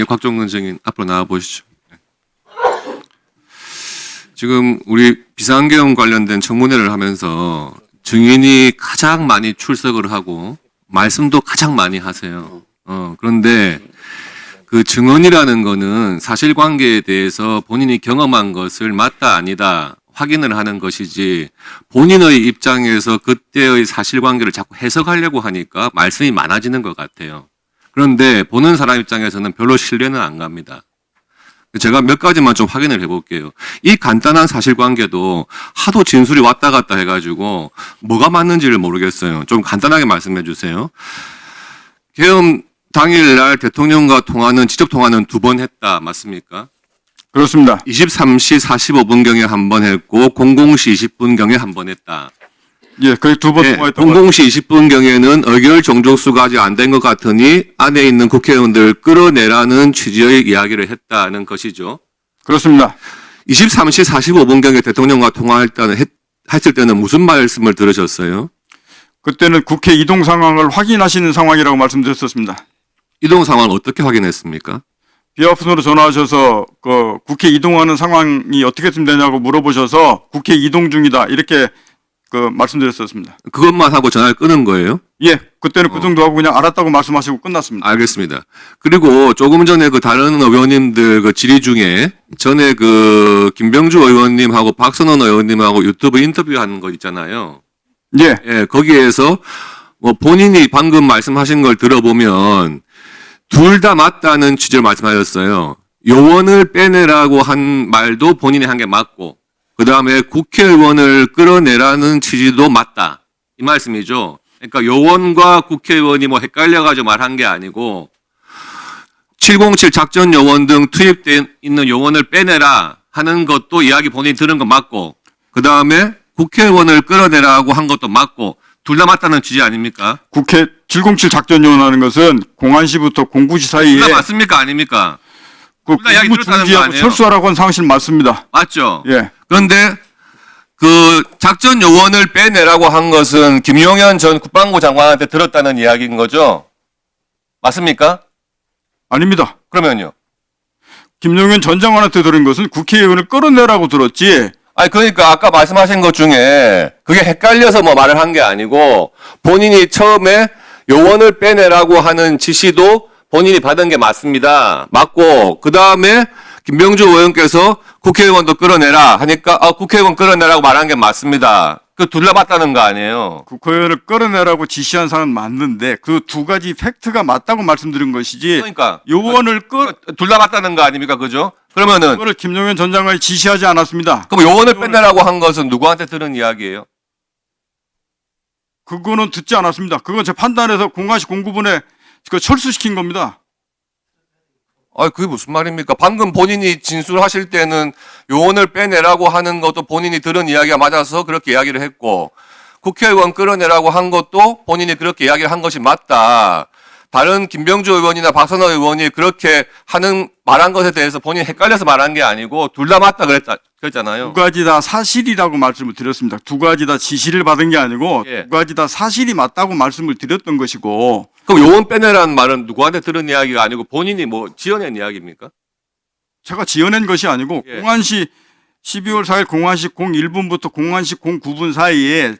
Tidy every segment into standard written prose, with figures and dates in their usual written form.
예, 곽종근 증인 앞으로 나와 보시죠. 지금 우리 비상계엄 관련된 청문회를 하면서 증인이 가장 많이 출석을 하고 말씀도 가장 많이 하세요. 그런데 그 증언이라는 거는 사실관계에 대해서 본인이 경험한 것을 맞다 아니다 확인을 하는 것이지 본인의 입장에서 그때의 사실관계를 자꾸 해석하려고 하니까 말씀이 많아지는 것 같아요. 그런데 보는 사람 입장에서는 별로 신뢰는 안 갑니다. 제가 몇 가지만 좀 확인을 해볼게요. 이 간단한 사실관계도 하도 진술이 왔다 갔다 해가지고 뭐가 맞는지를 모르겠어요. 좀 간단하게 말씀해 주세요. 계엄 당일날 대통령과 직접 통화는 2번 했다. 맞습니까? 그렇습니다. 23시 45분경에 한 번 했고 00시 20분경에 한 번 했다. 예, 거의 2번 예, 통화했던 것 00시 20분경에는 의결 종족수가 아직 안 된 것 같으니 안에 있는 국회의원들 끌어내라는 취지의 이야기를 했다는 것이죠. 그렇습니다. 23시 45분경에 대통령과 했을 때는 무슨 말씀을 들으셨어요? 그때는 국회 이동 상황을 확인하시는 상황이라고 말씀드렸었습니다. 이동 상황을 어떻게 확인했습니까? 비화폰으로 전화하셔서 그 국회 이동하는 상황이 어떻게 되냐고 물어보셔서 국회 이동 중이다 이렇게 그 말씀드렸었습니다. 그것만 하고 전화를 끊은 거예요? 예, 그때는 그 정도 하고 그냥 알았다고 말씀하시고 끝났습니다. 알겠습니다. 그리고 조금 전에 그 다른 의원님들 그 질의 중에 전에 그 김병주 의원님하고 박선원 의원님하고 유튜브 인터뷰하는 거 있잖아요. 예, 예, 거기에서 뭐 본인이 방금 말씀하신 걸 들어보면 둘 다 맞다는 취지로 말씀하셨어요. 요원을 빼내라고 한 말도 본인이 한 게 맞고 그 다음에 국회의원을 끌어내라는 취지도 맞다. 이 말씀이죠. 그러니까 요원과 국회의원이 뭐 헷갈려가지고 말한 게 아니고 707 작전 요원 등 투입돼 있는 요원을 빼내라 하는 것도 이야기 본인이 들은 거 맞고 그 다음에 국회의원을 끌어내라고 한 것도 맞고 둘 다 맞다는 취지 아닙니까? 국회 707 작전 요원하는 것은 공안시부터 공구시 사이에 둘 다 맞습니까? 아닙니까? 그 둘다 이야기 공무 들었다는 거 중지하고 아니에요? 철수하라고 한 사실 맞습니다. 맞죠? 예, 그런데 그 작전 요원을 빼내라고 한 것은 김용현 전 국방부 장관한테 들었다는 이야기인 거죠? 맞습니까? 아닙니다. 그러면요. 김용현 전 장관한테 들은 것은 국회의원을 끌어내라고 들었지. 아니 그러니까 아까 말씀하신 것 중에 그게 헷갈려서 뭐 말을 한 게 아니고 본인이 처음에 요원을 빼내라고 하는 지시도 본인이 받은 게 맞습니다. 맞고 그 다음에 김병주 의원께서 국회의원도 끌어내라 하니까 국회의원 끌어내라고 말한 게 맞습니다. 그 둘 다 맞다는 거 아니에요? 국회의원을 끌어내라고 지시한 사람은 맞는데 그 두 가지 팩트가 맞다고 말씀드린 것이지. 그러니까 요원을 둘 다 맞다는 거 아닙니까? 그죠? 그러면은 그거를 김용현 전 장관이 지시하지 않았습니다. 그럼 요원을 빼내라고 한 것은 누구한테 들은 이야기예요? 그거는 듣지 않았습니다. 그건 제 판단해서 공안시 공구분에 그 철수시킨 겁니다. 그게 무슨 말입니까? 방금 본인이 진술하실 때는 요원을 빼내라고 하는 것도 본인이 들은 이야기가 맞아서 그렇게 이야기를 했고 국회의원 끌어내라고 한 것도 본인이 그렇게 이야기를 한 것이 맞다. 다른 김병주 의원이나 박선호 의원이 그렇게 말한 것에 대해서 본인이 헷갈려서 말한 게 아니고 둘 다 맞다 그랬잖아요. 두 가지 다 사실이라고 말씀을 드렸습니다. 두 가지 다 지시를 받은 게 아니고 예. 두 가지 다 사실이 맞다고 말씀을 드렸던 것이고. 그럼 요원 빼내라는 말은 누구한테 들은 이야기가 아니고 본인이 뭐 지어낸 이야기입니까? 제가 지어낸 것이 아니고 예. 공안시 12월 4일 공안시 01분부터 공안시 09분 사이에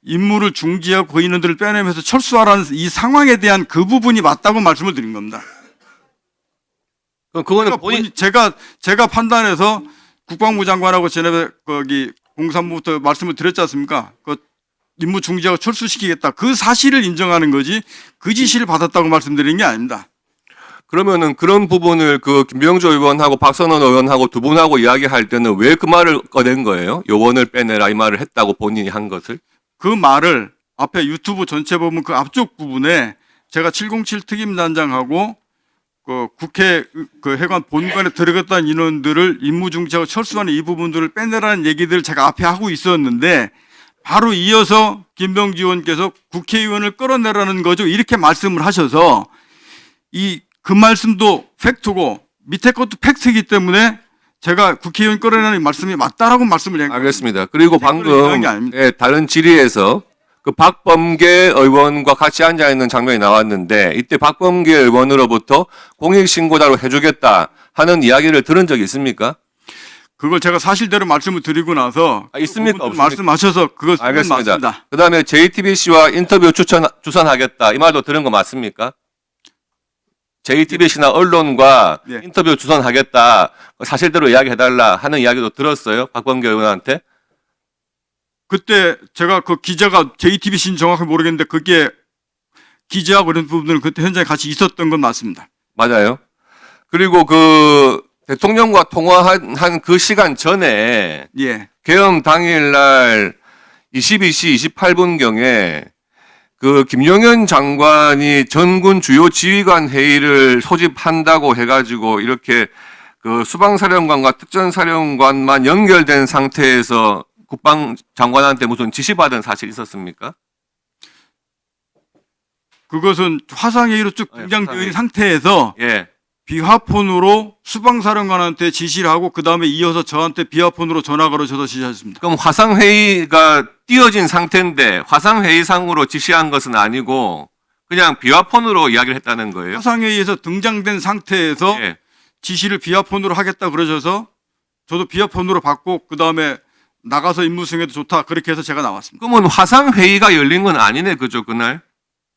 임무를 중지하고 그 인원들을 빼내면서 철수하라는 이 상황에 대한 그 부분이 맞다고 말씀을 드린 겁니다. 그럼 그거는 제가 판단해서 국방부 장관하고 전에 거기 공산부부터 말씀을 드렸지 않습니까? 그 임무 중지하고 철수시키겠다. 그 사실을 인정하는 거지 그 지시를 받았다고 말씀드린 게 아닙니다. 그러면은 그런 부분을 그 김병주 의원하고 박선원 의원하고 두 분하고 이야기할 때는 왜 그 말을 꺼낸 거예요? 요원을 빼내라 이 말을 했다고 본인이 한 것을? 그 말을 앞에 유튜브 전체 보면 그 앞쪽 부분에 제가 707 특임단장하고 그 국회 그 해관 본관에 들어갔다는 인원들을 임무 중지하고 철수하는 이 부분들을 빼내라는 얘기들을 제가 앞에 하고 있었는데 바로 이어서 김병주 의원께서 국회의원을 끌어내라는 거죠. 이렇게 말씀을 하셔서 그 말씀도 팩트고 밑에 것도 팩트이기 때문에 제가 국회의원 끌어내라는 말씀이 맞다라고 말씀을 한 겁니다. 알겠습니다. 그리고 그런 방금 게 아닙니다. 다른 질의에서 그 박범계 의원과 같이 앉아 있는 장면이 나왔는데 이때 박범계 의원으로부터 공익신고자로 해주겠다 하는 이야기를 들은 적이 있습니까? 그걸 제가 사실대로 말씀을 드리고 나서 있습니까? 그 부분 좀 없습니까? 말씀하셔서 그것은 알겠습니다. 맞습니다. 그다음에 JTBC와 인터뷰 주선하겠다 이 말도 들은 거 맞습니까? JTBC나 언론과 예. 인터뷰 주선하겠다 사실대로 이야기해달라 하는 이야기도 들었어요 박범계 의원한테? 그때 제가 그 기자가 JTBC는 정확히 모르겠는데 그게 기자하고 이런 부분들은 그때 현장에 같이 있었던 건 맞습니다. 맞아요. 그리고 그 대통령과 통화한 그 시간 전에 예. 계엄 당일날 22시 28분경에 그 김용현 장관이 전군 주요 지휘관 회의를 소집한다고 해가지고 이렇게 그 수방사령관과 특전사령관만 연결된 상태에서 국방장관한테 무슨 지시받은 사실 있었습니까? 그것은 화상회의로 쭉 예, 등장되어 화상회의. 있는 상태에서 예. 비화폰으로 수방사령관한테 지시를 하고 그 다음에 이어서 저한테 비화폰으로 전화 걸어줘서 지시했습니다. 그럼 화상회의가 띄어진 상태인데 화상회의상으로 지시한 것은 아니고 그냥 비화폰으로 이야기를 했다는 거예요? 화상회의에서 등장된 상태에서 예. 지시를 비화폰으로 하겠다 그러셔서 저도 비화폰으로 받고 그 다음에 나가서 임무 수행해도 좋다 그렇게 해서 제가 나왔습니다. 그러면 화상회의가 열린 건 아니네, 그죠, 그날?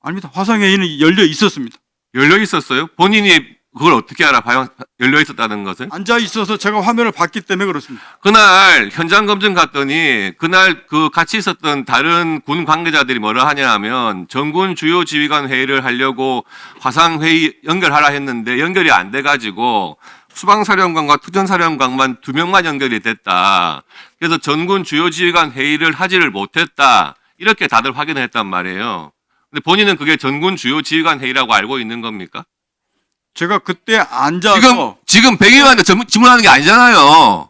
아닙니다. 화상회의는 열려 있었습니다. 열려 있었어요? 본인이 그걸 어떻게 알아봐요? 열려 있었다는 것을? 앉아 있어서 제가 화면을 봤기 때문에 그렇습니다. 그날 현장 검증 갔더니 그날 그 같이 있었던 다른 군 관계자들이 뭐라 하냐 하면 전군 주요 지휘관 회의를 하려고 화상회의 연결하라 했는데 연결이 안 돼가지고 수방사령관과 특전사령관만 2명만 연결이 됐다. 그래서 전군 주요 지휘관 회의를 하지를 못했다. 이렇게 다들 확인을 했단 말이에요. 근데 본인은 그게 전군 주요 지휘관 회의라고 알고 있는 겁니까? 제가 그때 앉아서 지금 백 의원한테 질문하는 게 아니잖아요.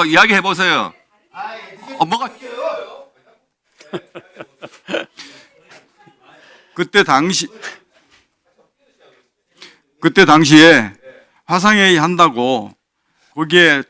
이야기 해보세요. 뭐가 그때 당시에 화상회의 한다고 거기에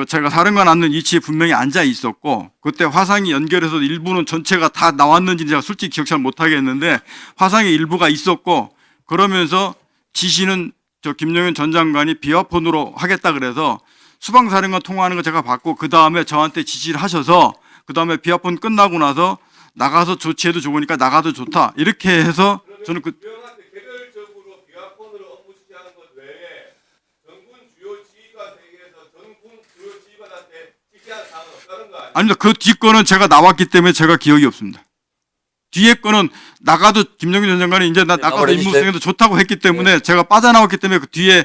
제가 사령관 앉는 위치에 분명히 앉아 있었고 그때 화상이 연결해서 일부는 전체가 다 나왔는지 제가 솔직히 기억 잘 못하겠는데 화상의 일부가 있었고 그러면서 지시는 저 김용현 전 장관이 비화폰으로 하겠다 그래서 수방사령관 통화하는 거 제가 받고 그 다음에 저한테 지시를 하셔서 그 다음에 비화폰 끝나고 나서 나가서 조치해도 좋으니까 나가도 좋다 이렇게 해서 저는 그 의원한테 개별적으로 비화폰으로 업무 지시하는 것 외에 전군 주요 지휘관 회의에서 전군 주요 지휘관한테 지시한 사항은 없다는 거 아니에요? 아닙니다. 그 뒷거는 제가 나왔기 때문에 제가 기억이 없습니다. 뒤에 거는 나가도 김영균 전 장관이 이제 나 나가서 마무리해 임무 주세요. 수행해도 좋다고 했기 때문에 제가 빠져나왔기 때문에 그 뒤에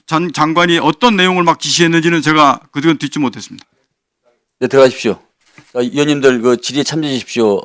전 장관이 어떤 내용을 막 지시했는지는 제가 그건 듣지 못했습니다. 네, 들어가십시오. 자, 의원님들 그 질의에 참여해 주십시오.